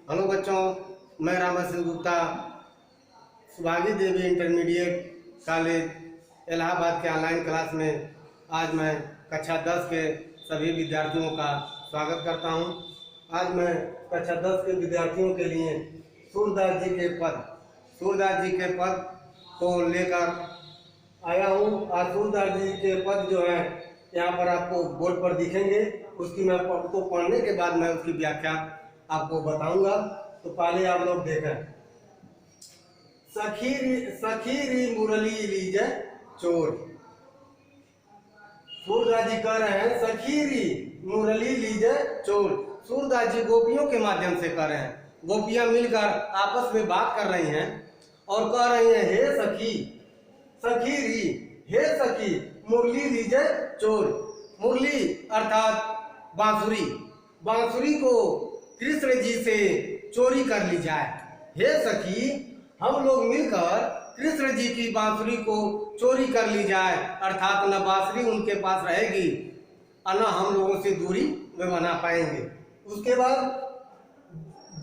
Hello बच्चों, मैं रामासिंह गुप्ता, सुभागी देवी intermediate college Allahabad के ऑनलाइन क्लास में आज मैं कक्षा 10 के सभी विद्यार्थियों का स्वागत करता हूं। आज मैं कक्षा 10 के विद्यार्थियों के लिए सूरदास जी के पद को लेकर आया हूं। आज सूरदास जी के पद जो है यहाँ पर आपको बोर्ड पर दिखेंगे। उसकी मैं आपको पढ़ने के बाद मैं उसकी व्याख्या आपको बताऊंगा। तो पहले आप लोग देखें। सखी री मुरली लीजे चोर। सूरदास जी कह रहे हैं सखी री मुरली लीजे चोर। सूरदास जी गोपियों के माध्यम से कह रहे हैं। गोपियां मिलकर आपस में बात कर रही हैं और कह रही हैं हे सखी, सखी री, हे सखी मुरली लीजे चोर। मुरली अर्थात बांसुरी, बांसुरी को कृष्ण जी से चोरी कर ली जाए। हे सखी, हम लोग मिलकर कृष्ण जी की बांसुरी को चोरी कर ली जाए, अर्थात न बांसुरी उनके पास रहेगी और न हम लोगों से दूरी में बना पाएंगे। उसके बाद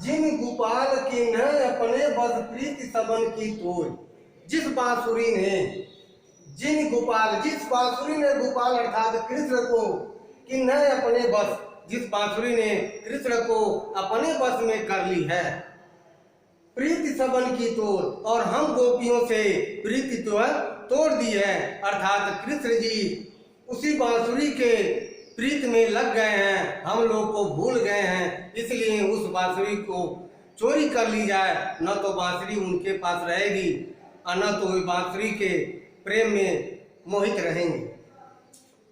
जिन गोपाल की न अपने बस प्रीति सबन की तोड़। जिस बांसुरी ने गोपाल अर्थात कृष्ण को कि न अपने बस, जिस बांसुरी ने कृष्ण को अपने बस में कर ली है, प्रीति सबन की तोड़, और हम गोपियों से प्रीति तोड़ दी है, अर्थात कृष्ण जी उसी बांसुरी के प्रीत में लग गए हैं, हम लोग को भूल गए हैं, इसलिए उस बांसुरी को चोरी कर ली जाए। न तो बांसुरी उनके पास रहेगी और न तो बांसुरी के प्रेम में मोहित रहेंगे।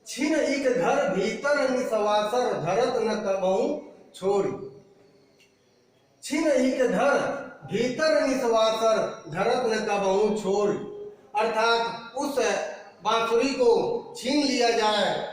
छिन एक घर भीतर निसवासर धरत न कबहू छोड़ी। छिन एक घर भीतर निसवासर धरत न कबहू छोड़ी, अर्थात उस बांसुरी को छीन लिया जाए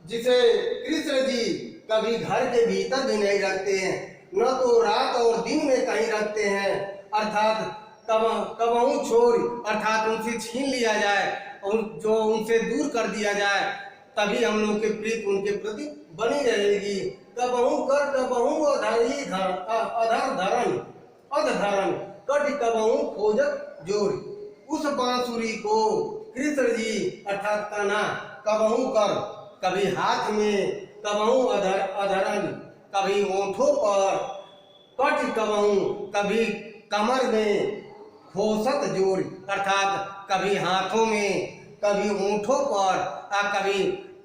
जिसे कृष्ण जी कभी घर के भीतर भी नहीं रखते हैं, न तो रात और दिन में कहीं रखते हैं, अर्थात कबहू छोड़, अर्थात उनसे छीन लिया जाए और जो उनसे दूर कर दिया जाए, तभी हम लोग के प्रीत उनके प्रति बनी रहेगी। कबहू कर कबहू अधधरण कट कबहू खोजत जोड़ी। उस बांसुरी को कृष्ण जी अर्थात कान्हा कबहू कर, कभी हाथ में, कबहू अधरण, कभी ओंठों पर, कट कबहू कभी कमर में, खोसत जोड़ी, अर्थात कभी हाथों में, कभी ओंठों पर और कभी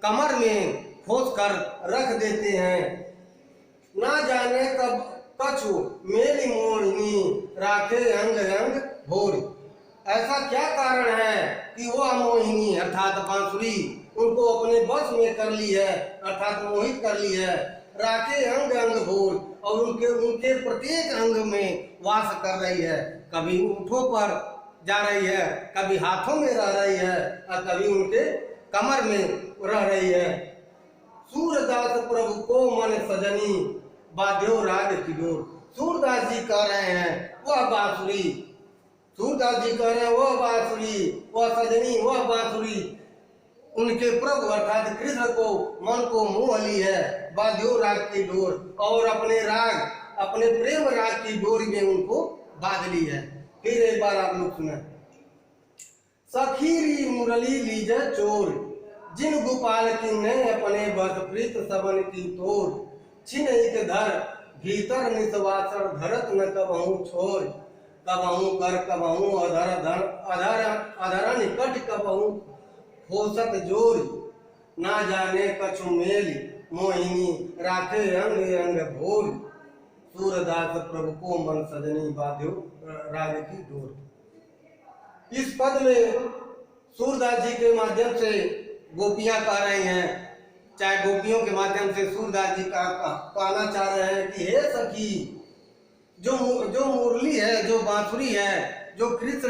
कमर में खोस कर रख देते हैं। ना जाने कब कछु मेली मोहिनी राखे अंग अंग भोर। ऐसा क्या कारण है कि वह मोहिनी अर्थात बांसुरी उनको अपने बस में कर ली है, अर्थात मोहित कर ली है। राखे अंग अंग भोर, और उनके प्रत्येक अंग में वास कर रही है। कभी ऊँटों पर जा रही है, कभी हाथों में रह रही है और कभी उनके कमर में रह रही है। सूरदास प्रभु को मन सजनी बाध्यो राग की डोर। सूरदास जी कह रहे हैं वह बांसुरी, सूरदास जी कह रहे हैं वह बांसुरी, वह सजनी, वह बांसुरी उनके प्रभु अर्थात कृष्ण को मन को मोह ली है, बाध्यो राग की डोर, और अपने राग, अपने प्रेम राग की डोरी में उनको बांध ली है। फिर एक बार आप लोग सुने। सखी री मुरली लीजे चोर। जिन गोपाल की ने अपने बस प्रीत सबन की तोड़। छिन एक धर भीतर निसवासर धरत न कबहू छोड़। कबहू कर कबहू अधरण कट कबहू खोसत जोर। ना जाने कछु मेल मोहिनी राखे अंग अंग भोर। सूरदास प्रभु को मन सजनी बाध्यो राग की डोर। इस पद में सूरदास जी के माध्यम से गोपियां कह रही हैं, चाहे गोपियों के माध्यम से सूरदास जी का कहना चाह रहे हैं कि हे सखी, जो मुरली है, जो बांसुरी है, जो कृष्ण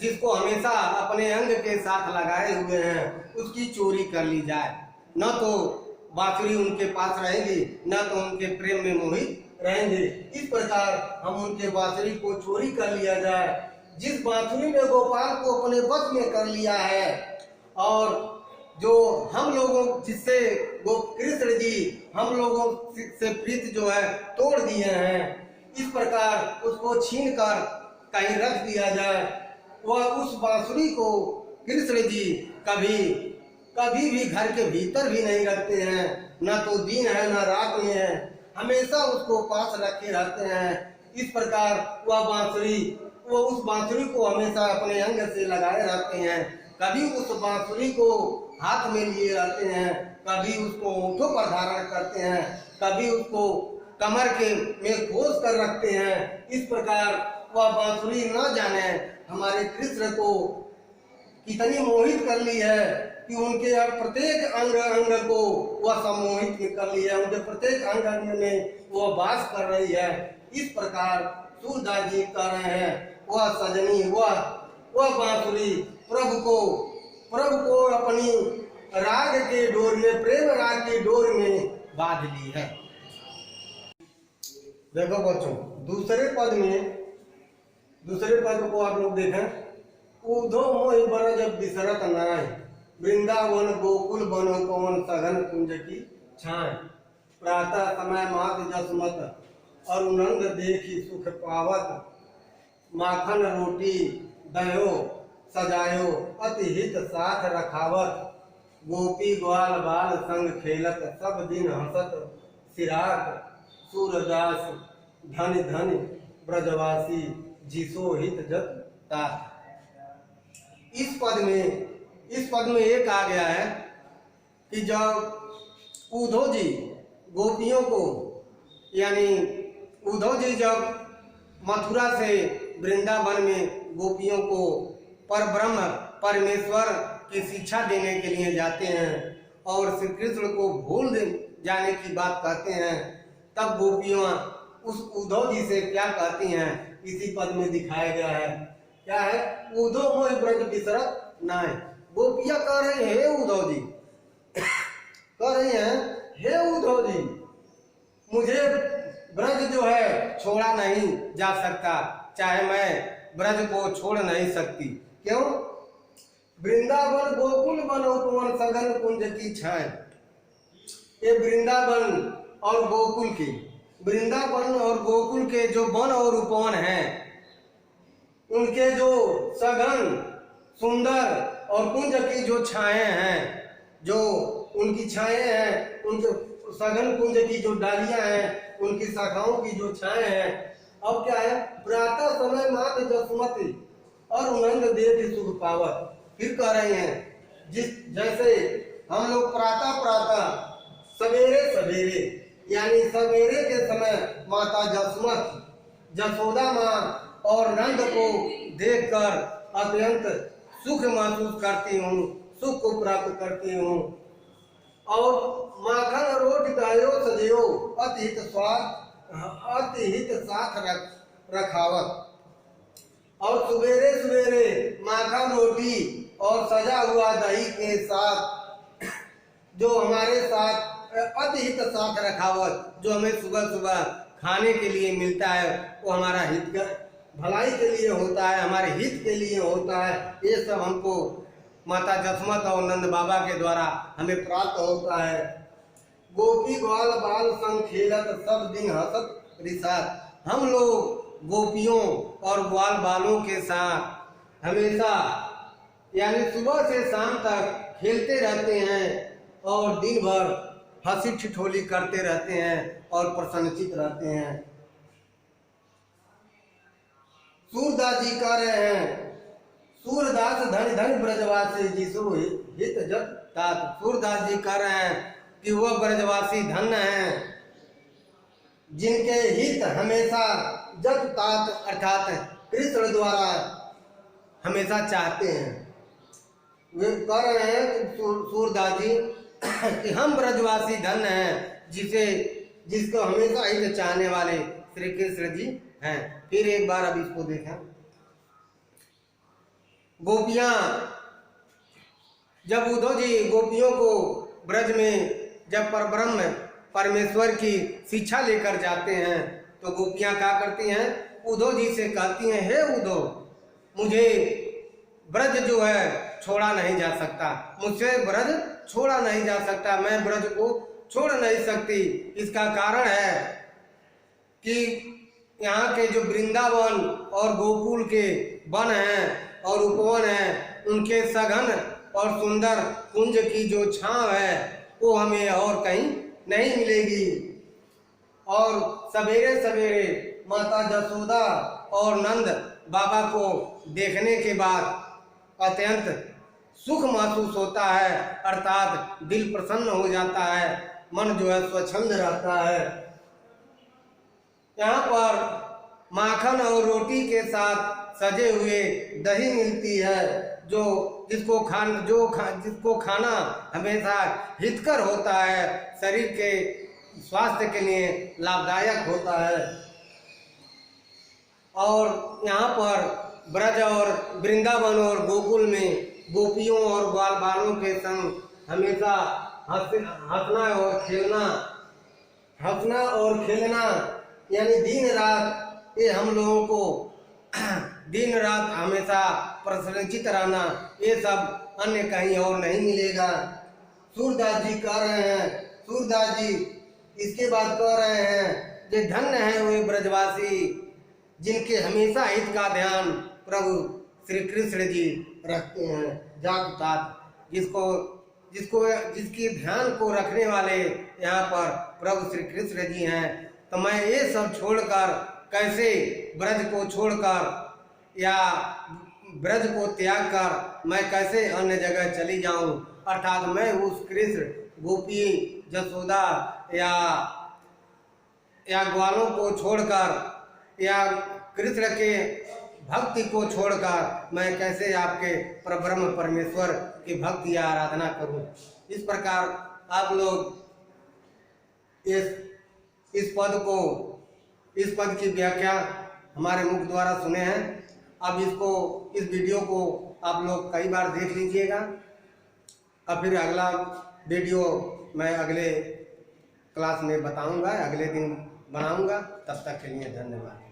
जिसको हमेशा अपने अंग के साथ लगाए हुए हैं, उसकी चोरी कर ली जाए। न तो बांसुरी उनके पास रहेगी, न तो उनके प्रेम में मोहित रहेंगे। इस प्रकार हम उनके बांसुरी को चोरी कर लिया जाए। जिस बांसुरी ने गोपाल को अपने बस में कर लिया है और जो हम लोगों जिससे वो कृष्ण जी हम लोगों से प्रीत जो है तोड़ दिए हैं, इस प्रकार उसको छीन कर कहीं रख दिया जाए। वह उस बांसुरी को कृष्ण जी कभी कभी भी घर के भीतर भी नहीं रखते हैं, न तो दिन है न रात में है, हमेशा उसको पास रखे रहते हैं। इस प्रकार वह उस बांसुरी को हमेशा अपने अंग से लगाए रहते हैं। कभी उस बांसुरी को हाथ में लिए रहते हैं, कभी उसको ओंठों पर धारण करते हैं, कभी उसको कमर के में खोस कर रखते हैं। इस प्रकार वह बांसुरी न जाने हमारे कृष्ण को कितनी मोहित कर ली है कि उनके प्रत्येक अंग अंग को वह सम्मोहित कर ली है, उनके प्रत्येक अंग अंग में वह वास कर रही है। इस प्रकार सूरदास जी कह रहे हैं, वह सजनी वह बांसुरी प्रभु को अपनी राग के डोर में, प्रेम राग की डोर में बांध ली है। देखो बच्चों, दूसरे पद को आप लोग देखें। उधो मोहि ब्रज बिसरत नाय, वृंदावन गोकुल बनो पवन सघन कुंज की छाय। प्रातः समय मात जसमत अरुनंद देखी सुख पावत, माखन रोटी दयो सजायो अति हित साथ रखावत। गोपी ग्वाल बाल संग खेलत सब दिन हंसत सिराक। सूरदास धन धन ब्रजवासी जिसो हित जत तात। इस पद में एक आ गया है कि जब उद्धव जी गोपियों को, यानी उद्धव जी जब मथुरा से वृंदावन में गोपियों को परब्रह्म परमेश्वर की शिक्षा देने के लिए जाते हैं और श्री कृष्ण को भूल जाने की बात कहते हैं, तब गोपियां उस उद्धव जी से क्या कहती हैं, इसी पद में दिखाया गया है। क्या है? उद्धव मोहि ब्रज बिसरत नाय। गोपियां कह रही है, हे उद्धव जी, कह रही हैं, हे उद्धव जी, मुझे ब्रज जो है छोड़ा नहीं जा सकता, चाहे मैं ब्रज को छोड़ नहीं सकती। क्यों? वृंदावन गोकुल बनो पवन सघन कुंज की छाय। ये वृंदावन और गोकुल के जो वन और उपवन हैं, उनके जो सघन सुंदर और कुंज की जो छाएं हैं, जो उनकी छाएं हैं, उनके सघन कुंज की जो डालियां हैं, उनकी शाखाओं की जो छाएं हैं। अब क्या है? प्रातः समय मात जसमति और उनंद देख सुख पावत। फिर कह रहे हैं, जैसे हम लोग प्रातः सवेरे यानी सवेरे के समय माता जसोदा माँ और नंद को देखकर अत्यंत सुख महसूस करती हूँ, सुख को प्राप्त करती हूँ। और माखन रोटी दयो सजयो अति हित साथ रखावत। और सवेरे माखन रोटी और सजा हुआ दही के साथ जो हमारे साथ अति हित साथ रखावत, जो हमें सुबह खाने के लिए मिलता है, वो हमारा भलाई के लिए होता है, हमारे हित के लिए होता है। ये सब हमको माता जसमत और नंद बाबा के द्वारा हमें प्राप्त होता है। गोपी ग्वाल बाल संग खेलत सब दिन हंसत रिसात। हम लोग गोपियों और ग्वाल बालों के साथ हमेशा, यानी सुबह से शाम तक खेलते रहते हैं और दिन भर हंसी ठिठोली करते रहते हैं और प्रसन्नचित रहते हैं। सूरदास जी कह रहे हैं, सूरदास धन धन ब्रजवासी जिसो हित जत तात। सूरदास जी कह रहे हैं कि वह ब्रजवासी धन्य हैं जिनके हित हमेशा जत तात अर्थात कृष्ण द्वारा हमेशा चाहते हैं। वे कह रहे हैं सूरदास जी कि हम ब्रजवासी धन्य हैं जिसको हमेशा हित चाहने वाले श्री कृष्ण जी हैं। फिर एक बार अब इसको देखें। गोपियां, जब उद्धव जी गोपियों को ब्रज में जब परब्रह्म परमेश्वर की शिक्षा लेकर जाते हैं, तो गोपियां क्या करती हैं? उद्धव जी से कहती हैं, हे उद्धव, मुझे ब्रज जो है छोड़ा नहीं जा सकता, मुझसे ब्रज छोड़ा नहीं जा सकता, मैं ब्रज को छोड़ नहीं सकती। इसका कारण है कि यहाँ के जो वृंदावन और गोकुल के वन हैं और उपवन हैं, उनके सघन और सुंदर कुंज की जो छांव है वो हमें और कहीं नहीं मिलेगी। और सवेरे सवेरे माता जसोदा और नंद बाबा को देखने के बाद अत्यंत सुख महसूस होता है, अर्थात दिल प्रसन्न हो जाता है, मन जो है स्वच्छंद रहता है। यहाँ पर माखन और रोटी के साथ सजे हुए दही मिलती है, जिसको खाना हमेशा हितकर होता है, शरीर के स्वास्थ्य के लिए लाभदायक होता है। और यहाँ पर ब्रज और वृंदावन और गोकुल में गोपियों और ग्वाल बालों के संग हमेशा हंसना और खेलना यानी दिन रात ये हम लोगों को दिन रात हमेशा प्रसन्नचित रहना, ये सब अन्य कहीं और नहीं मिलेगा। सूरदास जी कह रहे हैं, सूरदास जी इसके बाद कह रहे हैं कि धन्य है वे ब्रजवासी जिनके हमेशा हित का ध्यान प्रभु श्री कृष्ण जी रखते हैं। जात तात जिसके ध्यान को रखने वाले यहाँ पर प्रभु श्री कृष्ण जी हैं। तो मैं ये सब छोड़कर कैसे ब्रज को छोड़कर या ब्रज को त्याग कर मैं कैसे अन्य जगह चली जाऊं, अर्थात मैं उस कृष्ण गोपी जसोदा या ग्वालों को छोड़कर या कृष्ण के भक्ति को छोड़कर मैं कैसे आपके परब्रह्म परमेश्वर की भक्ति या आराधना करूं। इस प्रकार आप लोग इस पद की व्याख्या हमारे मुख द्वारा सुने हैं। अब इस वीडियो को आप लोग कई बार देख लीजिएगा और फिर अगला वीडियो मैं अगले क्लास में बताऊंगा, अगले दिन बनाऊंगा। तब तक के लिए धन्यवाद।